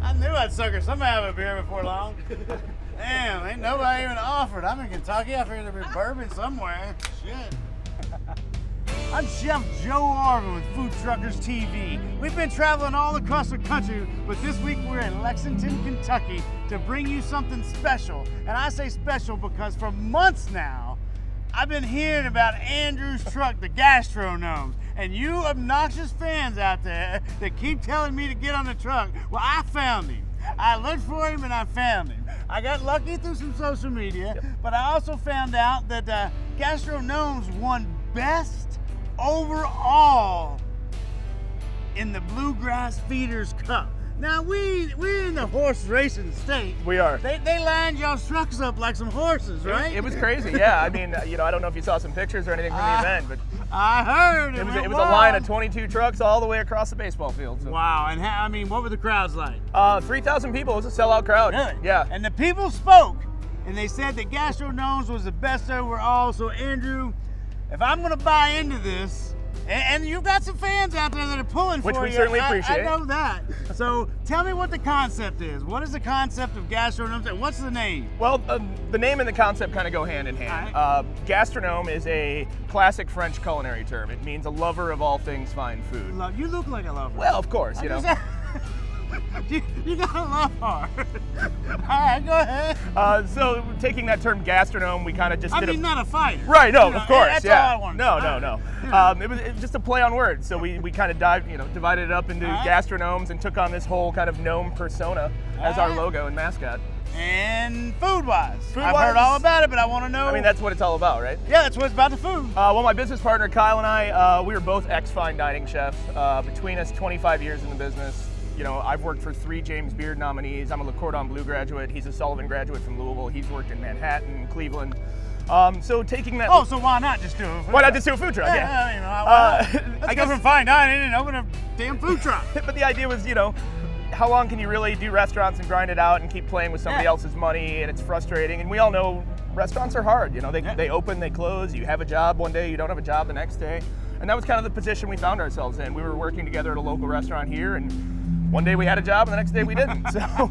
I knew I'd sucker somebody have a beer before long. Damn, ain't nobody even offered. I'm in Kentucky. I figured there'd be bourbon somewhere. Shit. I'm Chef Joe Arvin with Food Truckers TV. We've been traveling all across the country, but this week we're in Lexington, Kentucky to bring you something special. And I say special because for months now, I've been hearing about Andrew's truck, the Gastro Gnome. And you obnoxious fans out there that keep telling me to get on the truck, well, I found him. I looked for him and I found him. I got lucky through some social media, but I also found out that Gastro Gnomes won Best Overall in the Bluegrass Feeders Cup. Now we're in the horse racing state. We are. They lined y'all's trucks up like some horses, right? It was crazy, yeah. I mean, I don't know if you saw some pictures or anything from the event, but I heard it was a line of 22 trucks all the way across the baseball field. So. Wow, and what were the crowds like? 3,000 people. It was a sellout crowd. Really? Yeah. And the people spoke, and they said that Gastro Gnomes was the best overall. So Andrew, if I'm gonna buy into this, and you've got some fans out there that are pulling for you. Which we certainly appreciate. I know that. So tell me what the concept is. What is the concept of Gastro Gnomes, and what's the name? Well, the name and the concept kind of go hand in hand. Right. Gastronome is a classic French culinary term. It means a lover of all things fine food. You look like a lover. Well, of course, you know. You got a love heart. All right, go ahead. So taking that term gastronome, we kind of just did not a fighter. Right, no, You know, of course, that's yeah. all I wanted. No. It was just a play on words. So we kind of divided it up into gastronomes and took on this whole kind of gnome persona as our logo and mascot. And food-wise, I've heard all about it, but I want to know. I mean, that's what it's all about, right? Yeah, that's what it's about, the food. Well, my business partner Kyle and I, we were both ex-fine dining chefs. Between us, 25 years in the business. You know, I've worked for 3 James Beard nominees. I'm a Le Cordon Bleu graduate. He's a Sullivan graduate from Louisville. He's worked in Manhattan, Cleveland. So taking that. Oh, so why not just do a food truck? Why not just do a food truck? Yeah. Let's go from fine dining and open a damn food truck. But the idea was, how long can you really do restaurants and grind it out and keep playing with somebody else's money, and it's frustrating. And we all know restaurants are hard. They open, they close. You have a job one day, you don't have a job the next day. And that was kind of the position we found ourselves in. We were working together at a local restaurant here, and one day we had a job and the next day we didn't. So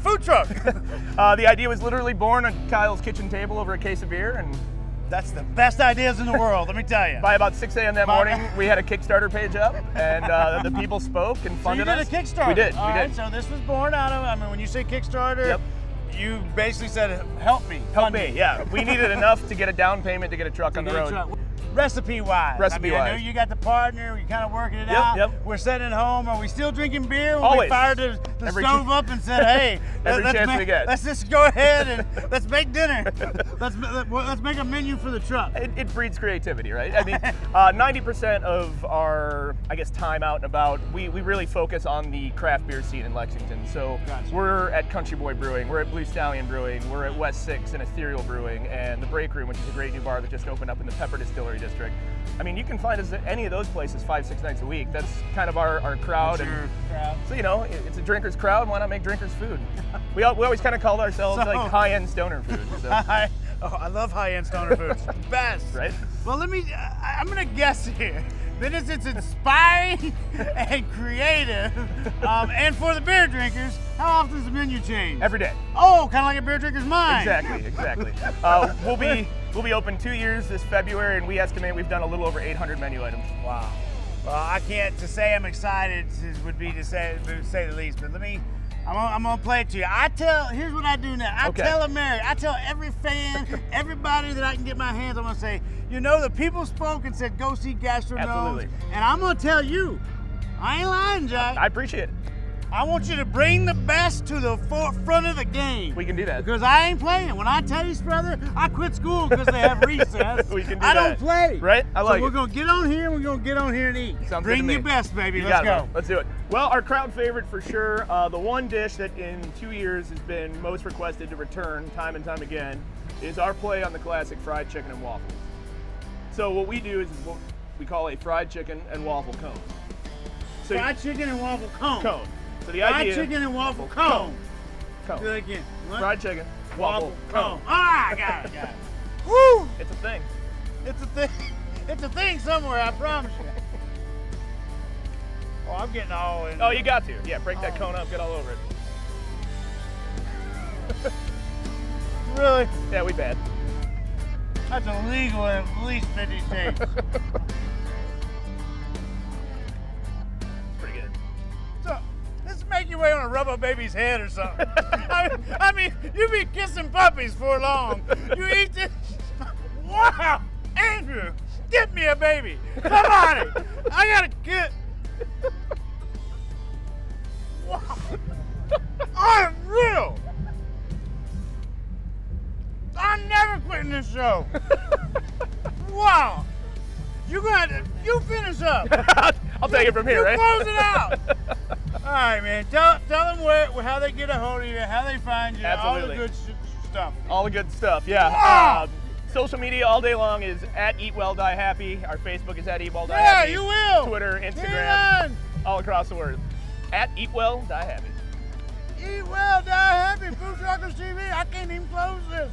food truck. The idea was literally born on Kyle's kitchen table over a case of beer, and that's the best ideas in the world, let me tell you. By about 6 a.m. that morning, we had a Kickstarter page up, and the people spoke and funded us. So you did a Kickstarter? We did. Right, so this was born out of, when you say Kickstarter, you basically said, help me. Help me, yeah. We needed enough to get a down payment to get a truck on the road. Recipe-wise. I know you got the partner, you're kind of working it out. Yep. We're sitting at home. Are we still drinking beer? When Always. We fired the stove up and said, hey, we get. Let's just go ahead and let's make dinner. let's make a menu for the truck. It breeds creativity, right? I mean, 90% of our, time out and about, we really focus on the craft beer scene in Lexington. So we're at Country Boy Brewing, we're at Blue Stallion Brewing, we're at West 6 and Ethereal Brewing, and the Break Room, which is a great new bar that just opened up in the Pepper Distillery District. I mean, you can find us at any of those places 5-6 nights a week. That's kind of our crowd. That's your crowd. So, it's a drinker's crowd. Why not make drinkers food? We always kind of called ourselves like high-end stoner food. So. I love high-end stoner food. It's the best. Right? Well, I'm going to guess here. That it's inspiring and creative. And for the beer drinkers, how often does the menu change? Every day. Oh, kind of like a beer drinker's mind. Exactly. We'll be open 2 years this February, and we estimate we've done a little over 800 menu items. Wow. Well, I can't, to say I'm excited would be to say the least, but I'm gonna play it to you. Here's what I do now. I tell every fan, everybody that I can get my hands on, I'm gonna say, the people spoke and said, go see Gastro Gnome. Absolutely. And I'm gonna tell you, I ain't lying, Jack. I appreciate it. I want you to bring the best to the forefront of the game. We can do that. Because I ain't playing. When I tell you, brother, I quit school because they have recess. We can do I that. don't play. Right? I like it. So we're going to get on here, and we're going to get on here and eat. Sounds Bring good to me. your best, baby. Let's go. Let's do it. Well, our crowd favorite for sure, the one dish that in 2 years has been most requested to return time and time again is our play on the classic fried chicken and waffles. So what we do is what we call a fried chicken and waffle cone. So fried chicken and waffle cone. Cone. So the idea. Fried chicken and waffle cone. Cone. Do that again. What? Fried chicken, waffle cone. I got it. Woo! It's a thing. It's a thing. It's a thing somewhere, I promise you. Oh, I'm getting all in. Oh, you got to. Yeah, break that cone up, get all over it. Really? Yeah, we bad. That's illegal in at least 50 states. Pretty good. So, this make your way on a rubber baby's head or something. I mean, you be kissing puppies for long. You eat this. Wow, Andrew, get me a baby. Somebody, I gotta get. Wow, I'm real. I'm never quitting this show. Wow, you finish up. I'll take it from here, right? Close it out. All right, man. Tell them how they get a hold of you, how they find you, Absolutely. all the good stuff. All the good stuff, yeah. Wow. Social media all day long is at Eat Well Die Happy. Our Facebook is at Eat Well Die Yeah, Happy. you will. Twitter, Get Instagram, on. all across the world. At Eat Well Die Happy. Eat well, die happy. Food Truckers TV. I can't even close this.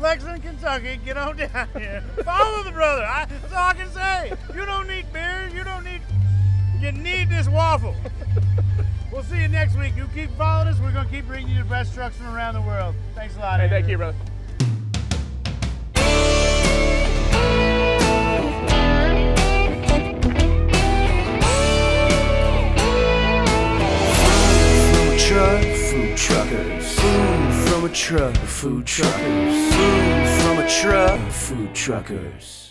Lexington, Kentucky. Get on down here. Follow the brother. That's all I can say. You don't need beer. You need this waffle. We'll see you next week. You keep following us. We're going to keep bringing you the best trucks from around the world. Thanks a lot, Hey, Andrew. thank you, brother. Food truckers. Food from a truck, food truckers. Food from a truck, food truckers.